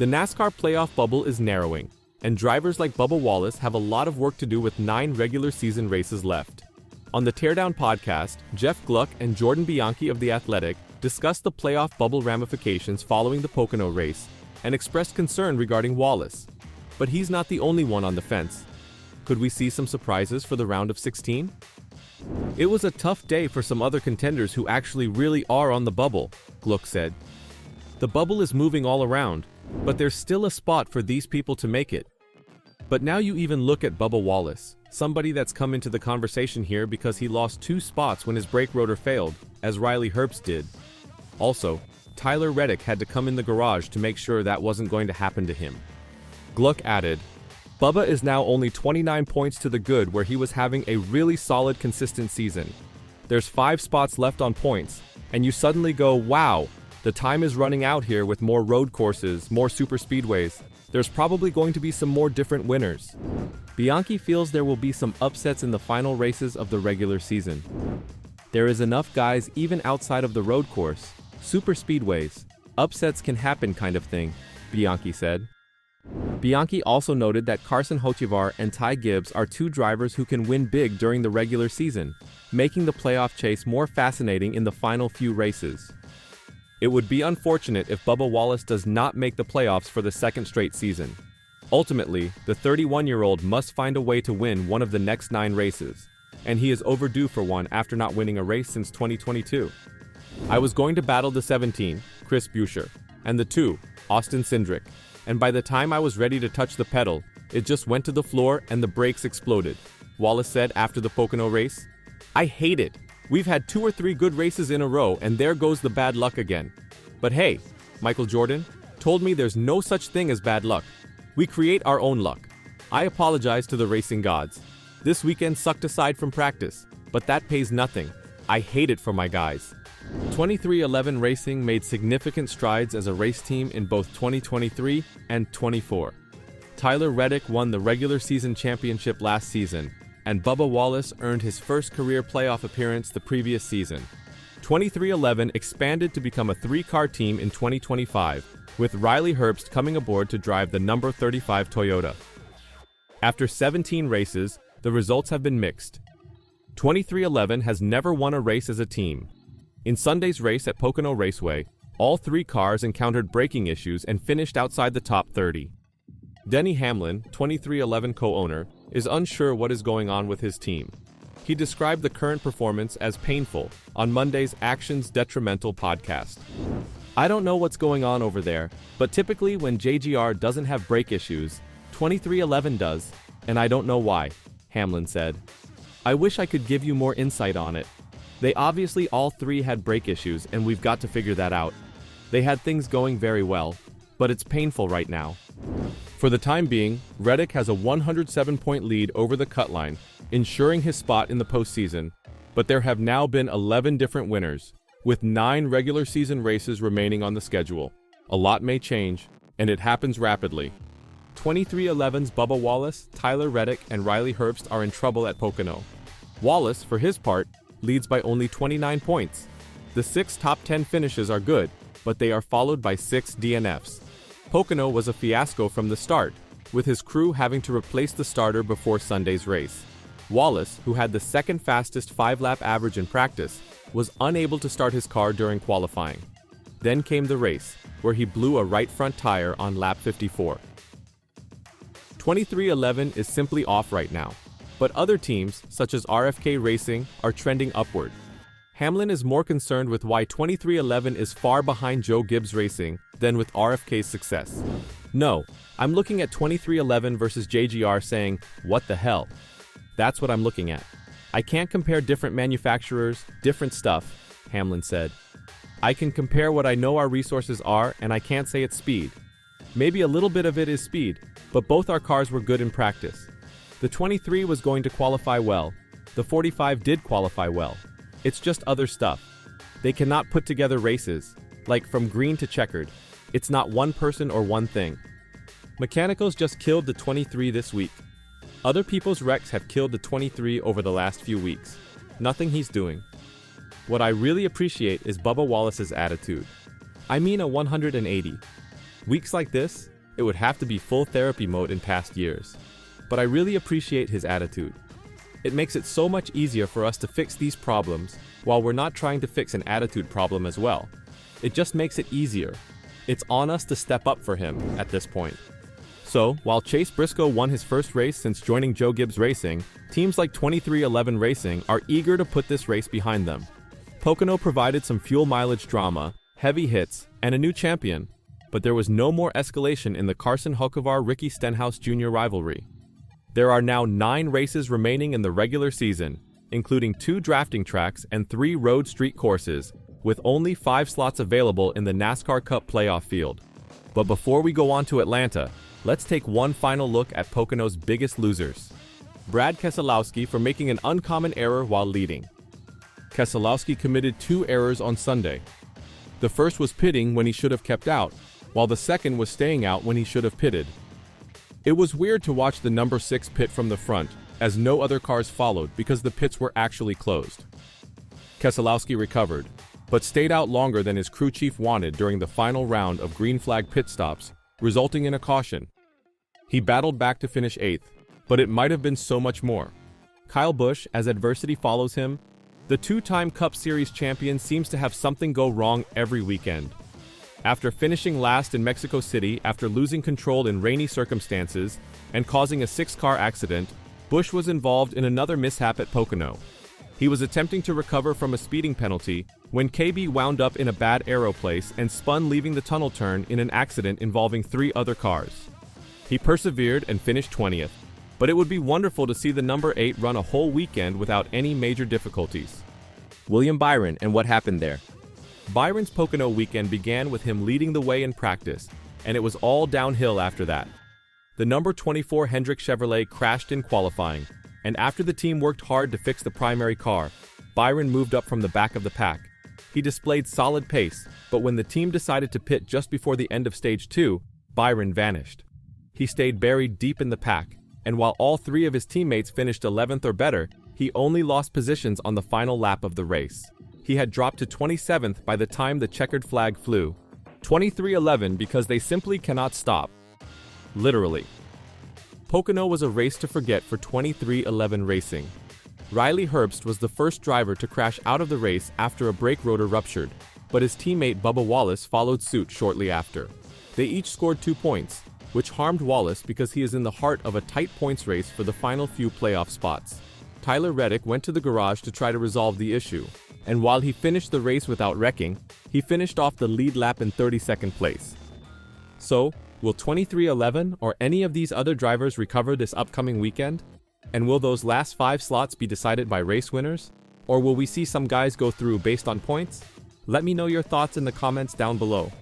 The NASCAR playoff bubble is narrowing, and drivers like Bubba Wallace have a lot of work to do with 9 regular season races left. On the Teardown podcast, Jeff Gluck and Jordan Bianchi of The Athletic discussed the playoff bubble ramifications following the Pocono race and expressed concern regarding Wallace. But he's not the only one on the fence. Could we see some surprises for the round of 16? It was a tough day for some other contenders who actually really are on the bubble, Gluck said. The bubble is moving all around, but there's still a spot for these people to make it. But now you even look at Bubba Wallace, somebody that's come into the conversation here because he lost 2 spots when his brake rotor failed, as Riley Herbst did. Also, Tyler Reddick had to come in the garage to make sure that wasn't going to happen to him. Gluck added, Bubba is now only 29 points to the good where he was having a really solid consistent season. There's 5 spots left on points, and you suddenly go, wow, the time is running out here with more road courses, more super speedways. There's probably going to be some more different winners. Bianchi feels there will be some upsets in the final races of the regular season. There is enough guys even outside of the road course, super speedways, upsets can happen kind of thing, Bianchi said. Bianchi also noted that Carson Hocevar and Ty Gibbs are 2 drivers who can win big during the regular season, making the playoff chase more fascinating in the final few races. It would be unfortunate if Bubba Wallace does not make the playoffs for the 2nd straight season. Ultimately, the 31-year-old must find a way to win one of the next 9 races, and he is overdue for one after not winning a race since 2022. I was going to battle the 17, Chris Buescher, and the 2, Austin Cindric, and by the time I was ready to touch the pedal, it just went to the floor and the brakes exploded, Wallace said after the Pocono race. I hate it. We've had 2 or 3 good races in a row and there goes the bad luck again. But hey, Michael Jordan told me there's no such thing as bad luck. We create our own luck. I apologize to the racing gods. This weekend sucked aside from practice, but that pays nothing. I hate it for my guys. 23XI Racing made significant strides as a race team in both 2023 and 24. Tyler Reddick won the regular season championship last season, and Bubba Wallace earned his first career playoff appearance the previous season. 23XI expanded to become a 3-car team in 2025, with Riley Herbst coming aboard to drive the number 35 Toyota. After 17 races, the results have been mixed. 23XI has never won a race as a team. In Sunday's race at Pocono Raceway, all 3 cars encountered braking issues and finished outside the top 30. Denny Hamlin, 23XI co-owner, is unsure what is going on with his team. He described the current performance as painful on Monday's Actions Detrimental podcast. I don't know what's going on over there, but typically when JGR doesn't have brake issues, 23XI does, and I don't know why, Hamlin said. I wish I could give you more insight on it. They obviously all 3 had brake issues and we've got to figure that out. They had things going very well, but it's painful right now. For the time being, Reddick has a 107-point lead over the cut line, ensuring his spot in the postseason, but there have now been 11 different winners, with 9 regular season races remaining on the schedule. A lot may change, and it happens rapidly. 23XI's Bubba Wallace, Tyler Reddick, and Riley Herbst are in trouble at Pocono. Wallace, for his part, leads by only 29 points. The 6 top 10 finishes are good, but they are followed by 6 DNFs. Pocono was a fiasco from the start, with his crew having to replace the starter before Sunday's race. Wallace, who had the 2nd fastest 5-lap average in practice, was unable to start his car during qualifying. Then came the race, where he blew a right front tire on lap 54. 23XI is simply off right now, but other teams, such as RFK Racing, are trending upward. Hamlin is more concerned with why 23XI is far behind Joe Gibbs Racing than with RFK's success. No, I'm looking at 23XI versus JGR saying, what the hell? That's what I'm looking at. I can't compare different manufacturers, different stuff, Hamlin said. I can compare what I know our resources are, and I can't say it's speed. Maybe a little bit of it is speed, but both our cars were good in practice. The 23 was going to qualify well. The 45 did qualify well. It's just other stuff. They cannot put together races, like from green to checkered. It's not one person or one thing. Mechanicals just killed the 23 this week. Other people's wrecks have killed the 23 over the last few weeks. Nothing he's doing. What I really appreciate is Bubba Wallace's attitude. I mean a 180. Weeks like this, it would have to be full therapy mode in past years. But I really appreciate his attitude. It makes it so much easier for us to fix these problems while we're not trying to fix an attitude problem as well. It just makes it easier. It's on us to step up for him at this point. So, while Chase Briscoe won his first race since joining Joe Gibbs Racing, teams like 2311 Racing are eager to put this race behind them. Pocono provided some fuel mileage drama, heavy hits, and a new champion, but there was no more escalation in the Carson Hocevar-Ricky Stenhouse Jr. rivalry. There are now 9 races remaining in the regular season, including 2 drafting tracks and 3 road street courses, with only 5 slots available in the NASCAR Cup playoff field. But before we go on to Atlanta, let's take one final look at Pocono's biggest losers. Brad Keselowski for making an uncommon error while leading. Keselowski committed 2 errors on Sunday. The first was pitting when he should have kept out, while the second was staying out when he should have pitted. It was weird to watch the number 6 pit from the front, as no other cars followed because the pits were actually closed. Keselowski recovered, but stayed out longer than his crew chief wanted during the final round of green flag pit stops, resulting in a caution. He battled back to finish 8th, but it might have been so much more. Kyle Busch, as adversity follows him, the 2-time Cup Series champion seems to have something go wrong every weekend. After finishing last in Mexico City after losing control in rainy circumstances and causing a 6-car accident, Busch was involved in another mishap at Pocono. He was attempting to recover from a speeding penalty when KB wound up in a bad aero place and spun leaving the tunnel turn in an accident involving 3 other cars. He persevered and finished 20th, but it would be wonderful to see the number 8 run a whole weekend without any major difficulties. William Byron and what happened there. Byron's Pocono weekend began with him leading the way in practice, and it was all downhill after that. The number 24 Hendrick Chevrolet crashed in qualifying, and after the team worked hard to fix the primary car, Byron moved up from the back of the pack. He displayed solid pace, but when the team decided to pit just before the end of Stage 2, Byron vanished. He stayed buried deep in the pack, and while all 3 of his teammates finished 11th or better, he only lost positions on the final lap of the race. He had dropped to 27th by the time the checkered flag flew. 2311 because they simply cannot stop. Literally. Pocono was a race to forget for 2311 Racing. Riley Herbst was the first driver to crash out of the race after a brake rotor ruptured, but his teammate Bubba Wallace followed suit shortly after. They each scored 2 points, which harmed Wallace because he is in the heart of a tight points race for the final few playoff spots. Tyler Reddick went to the garage to try to resolve the issue, and while he finished the race without wrecking, he finished off the lead lap in 32nd place. So, will 2311 or any of these other drivers recover this upcoming weekend? And will those last 5 slots be decided by race winners? Or will we see some guys go through based on points? Let me know your thoughts in the comments down below.